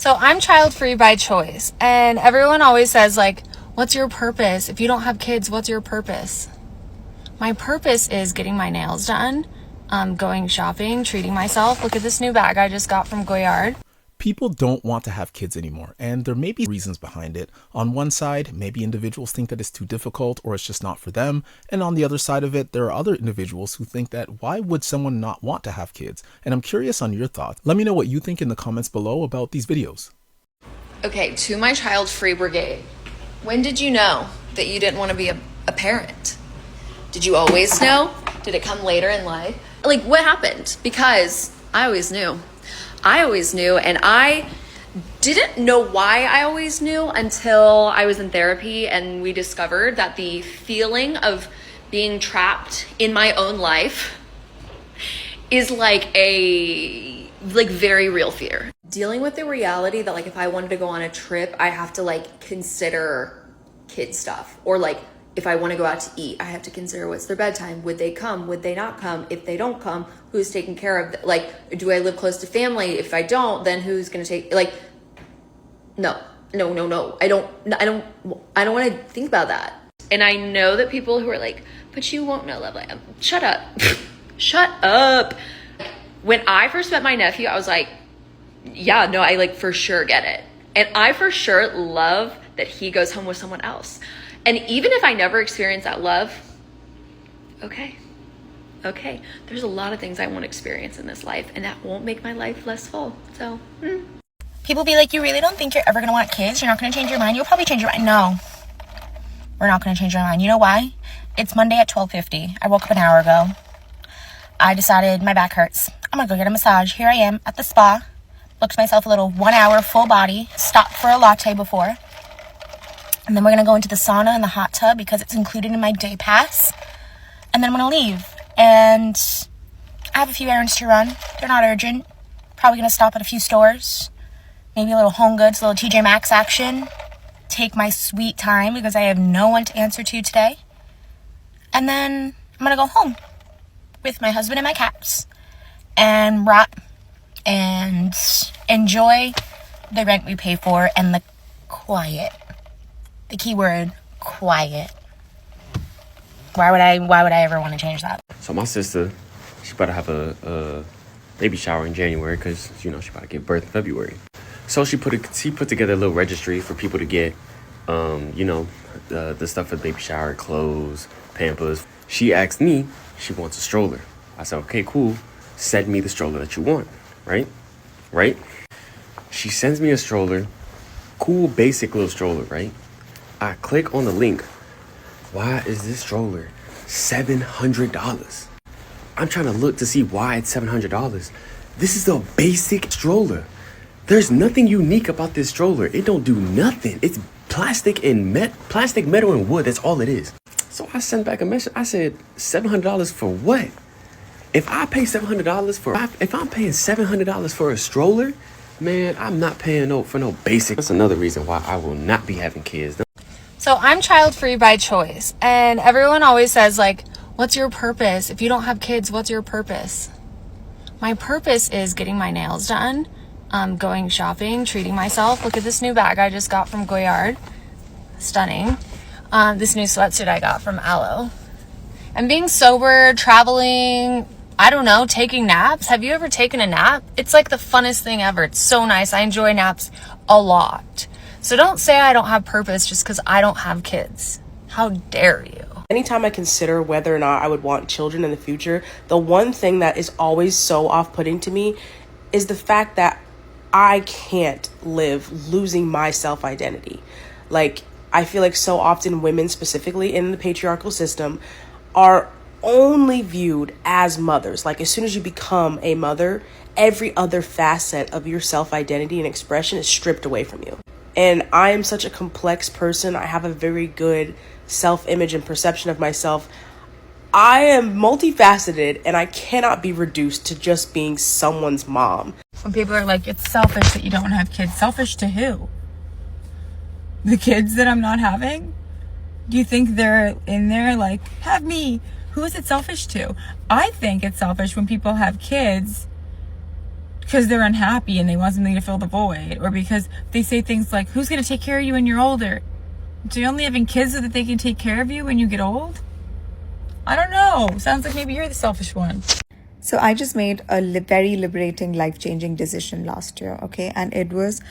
So I'm child-free by choice, and everyone always says, like, what's your purpose? If you don't have kids, what's your purpose? My purpose is getting my nails done, going shopping, treating myself. Look at this new bag I just got from Goyard. People don't want to have kids anymore, and there may be reasons behind it. On one side, maybe individuals think that it's too difficult or it's just not for them, and on the other side of it, there are other individuals who think that why would someone not want to have kids? And I'm curious on your thoughts. Let me know what you think in the comments below about these videos. Okay, to my child-free brigade, when did you know that you didn't want to be a parent? Did you always know? Did it come later in life? Like, what happened? Because I always knew. And I didn't know why I always knew until I was in therapy and we discovered that the feeling of being trapped in my own life is like a very real fear. Dealing with the reality that, like, if I wanted to go on a trip, I have to, like, consider kid stuff, or, like, if I want to go out to eat, I have to consider what's their bedtime. Would they come? Would they not come? If they don't come, who's taking care of them? Like, do I live close to family? If I don't, then who's going to take, like, no. I don't want to think about that. And I know that people who are like, but you won't know love like, shut up. Shut up. When I first met my nephew, I was like, yeah, no, I like for sure get it. And I for sure love that he goes home with someone else. And even if I never experience that love, okay. There's a lot of things I won't experience in this life, and that won't make my life less full. So, People be like, you really don't think you're ever going to want kids? You're not going to change your mind? You'll probably change your mind. No, we're not going to change our mind. You know why? It's Monday at 12:50. I woke up an hour ago. I decided my back hurts. I'm going to go get a massage. Here I am at the spa. Booked myself a little 1 hour full body. Stopped for a latte before. And then we're going to go into the sauna and the hot tub because it's included in my day pass. And then I'm going to leave. And I have a few errands to run. They're not urgent. Probably going to stop at a few stores. Maybe a little Home Goods, a little TJ Maxx action. Take my sweet time because I have no one to answer to today. And then I'm going to go home with my husband and my cats. And rot and enjoy the rent we pay for and the quiet. The key word, quiet. Why would I ever want to change that? So my sister, she about to have a baby shower in January because, you know, she about to give birth in February. So she put together a little registry for people to get, the stuff for the baby shower, clothes, Pampers. She asked me, she wants a stroller. I said, okay, cool. Send me the stroller that you want, right? She sends me a stroller, cool, basic little stroller, right? I click on the link. Why is this stroller $700? I'm trying to look to see why it's $700. This is the basic stroller. There's nothing unique about this stroller. It don't do nothing. It's plastic, metal, and wood. That's all it is. So I sent back a message. I said, $700 for what? If I'm paying $700 for a stroller, man, I'm not paying for no basic. That's another reason why I will not be having kids. So I'm child-free by choice, and everyone always says, like, what's your purpose? If you don't have kids, what's your purpose? My purpose is getting my nails done, going shopping, treating myself. Look at this new bag I just got from Goyard. Stunning. This new sweatsuit I got from Aloe. And being sober, traveling, I don't know, taking naps. Have you ever taken a nap? It's like the funnest thing ever. It's so nice. I enjoy naps a lot. So don't say I don't have purpose just because I don't have kids. How dare you? Anytime I consider whether or not I would want children in the future, the one thing that is always so off-putting to me is the fact that I can't live losing my self-identity. Like, I feel like so often women, specifically in the patriarchal system, are only viewed as mothers. Like, as soon as you become a mother, every other facet of your self-identity and expression is stripped away from you. And I am such a complex person. I have a very good self-image and perception of myself. I am multifaceted, and I cannot be reduced to just being someone's mom. When people are like, it's selfish that you don't have kids. Selfish to who? The kids that I'm not having? Do you think they're in there like, have me? Who is it selfish to? I think it's selfish when people have kids because they're unhappy and they want something to fill the void, or because they say things like, who's going to take care of you when you're older? Do you only having kids so that they can take care of you when you get old? I don't know. Sounds like maybe you're the selfish one. So I just made a very liberating, life-changing decision last year, okay? And it was,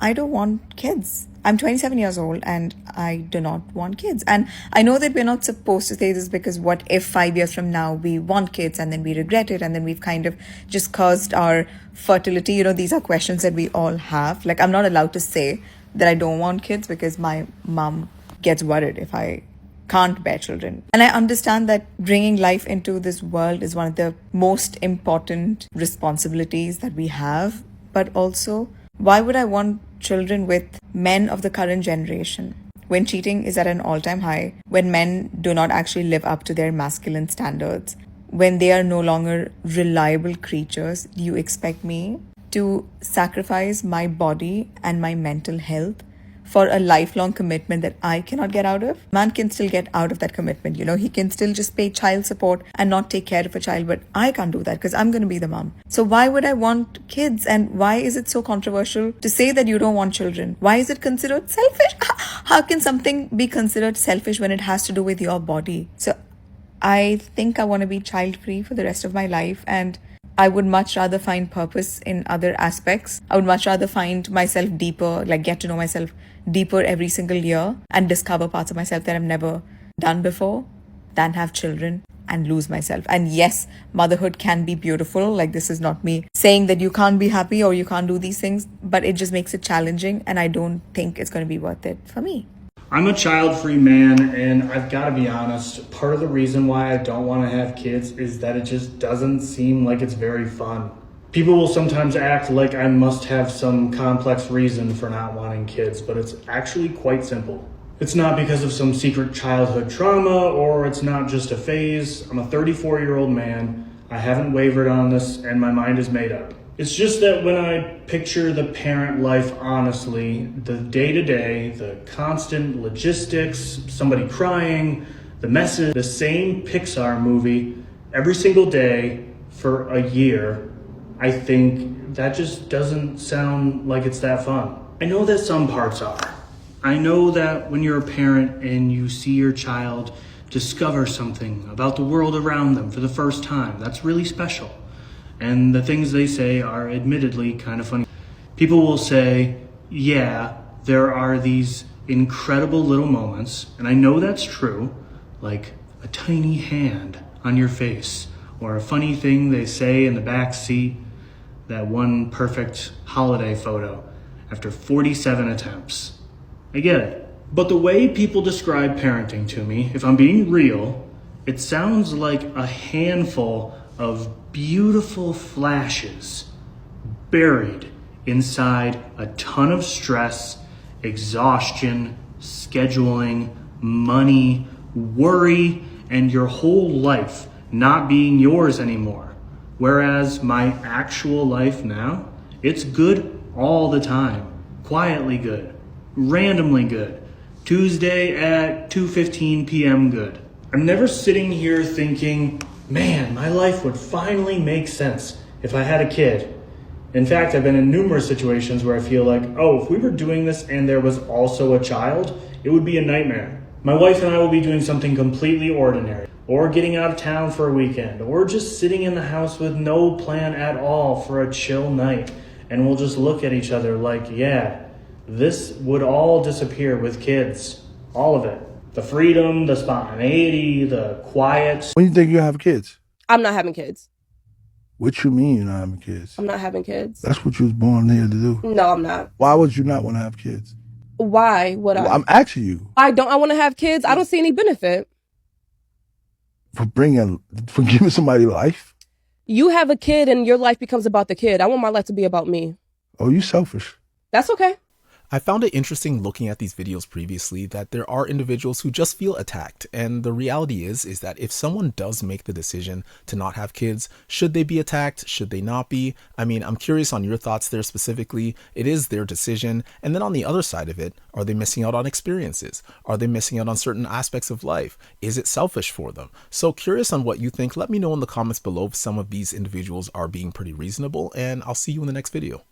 I don't want kids. I'm 27 years old and I do not want kids. And I know that we're not supposed to say this, because what if 5 years from now we want kids and then we regret it and then we've kind of just cursed our fertility? You know, these are questions that we all have. Like, I'm not allowed to say that I don't want kids because my mom gets worried if I can't bear children. And I understand that bringing life into this world is one of the most important responsibilities that we have. But also, why would I want children with men of the current generation when cheating is at an all-time high, when men do not actually live up to their masculine standards, when they are no longer reliable creatures? Do you expect me to sacrifice my body and my mental health for a lifelong commitment that I cannot get out of? Man can still get out of that commitment, you know, he can still just pay child support and not take care of a child, but I can't do that because I'm going to be the mom. So why would I want kids? And why is it so controversial to say that you don't want children? Why is it considered selfish? How can something be considered selfish when it has to do with your body? So I think I want to be child-free for the rest of my life, and I would much rather find purpose in other aspects. I would much rather find myself deeper, like get to know myself deeper every single year and discover parts of myself that I've never done before, than have children and lose myself. And yes, motherhood can be beautiful. Like, this is not me saying that you can't be happy or you can't do these things, but it just makes it challenging, and I don't think it's going to be worth it for me. I'm a child-free man, and I've got to be honest, part of the reason why I don't want to have kids is that it just doesn't seem like it's very fun. People will sometimes act like I must have some complex reason for not wanting kids, but it's actually quite simple. It's not because of some secret childhood trauma, or it's not just a phase. I'm a 34-year-old man. I haven't wavered on this, and my mind is made up. It's just that when I picture the parent life honestly, the day-to-day, the constant logistics, somebody crying, the message, the same Pixar movie every single day for a year, I think that just doesn't sound like it's that fun. I know that some parts are. I know that when you're a parent and you see your child discover something about the world around them for the first time, that's really special. And the things they say are admittedly kind of funny. People will say, yeah, there are these incredible little moments, and I know that's true, like a tiny hand on your face, or a funny thing they say in the back seat, that one perfect holiday photo after 47 attempts. I get it. But the way people describe parenting to me, if I'm being real, it sounds like a handful of beautiful flashes buried inside a ton of stress, exhaustion, scheduling, money, worry, and your whole life not being yours anymore. Whereas my actual life now, it's good all the time, quietly good, randomly good, Tuesday at 2:15 p.m. good. I'm never sitting here thinking, man, my life would finally make sense if I had a kid. In fact, I've been in numerous situations where I feel like, oh, if we were doing this and there was also a child, it would be a nightmare. My wife and I will be doing something completely ordinary, or getting out of town for a weekend, or just sitting in the house with no plan at all for a chill night. And we'll just look at each other like, yeah, this would all disappear with kids. All of it. The freedom, the spontaneity, the quiet. When you think you have kids? I'm not having kids. What you mean you're not having kids? I'm not having kids. That's what you was born here to do. No, I'm not. Why would you not want to have kids? Why would I? Well, I'm asking you. I want to have kids. I don't see any benefit. For giving somebody life? You have a kid and your life becomes about the kid. I want my life to be about me. Oh, you selfish. That's okay. I found it interesting looking at these videos previously that there are individuals who just feel attacked, and the reality is that if someone does make the decision to not have kids, should they be attacked? Should they not be? I mean, I'm curious on your thoughts there specifically. It is their decision, and then on the other side of it, are they missing out on experiences? Are they missing out on certain aspects of life? Is it selfish for them? So curious on what you think. Let me know in the comments below if some of these individuals are being pretty reasonable, and I'll see you in the next video.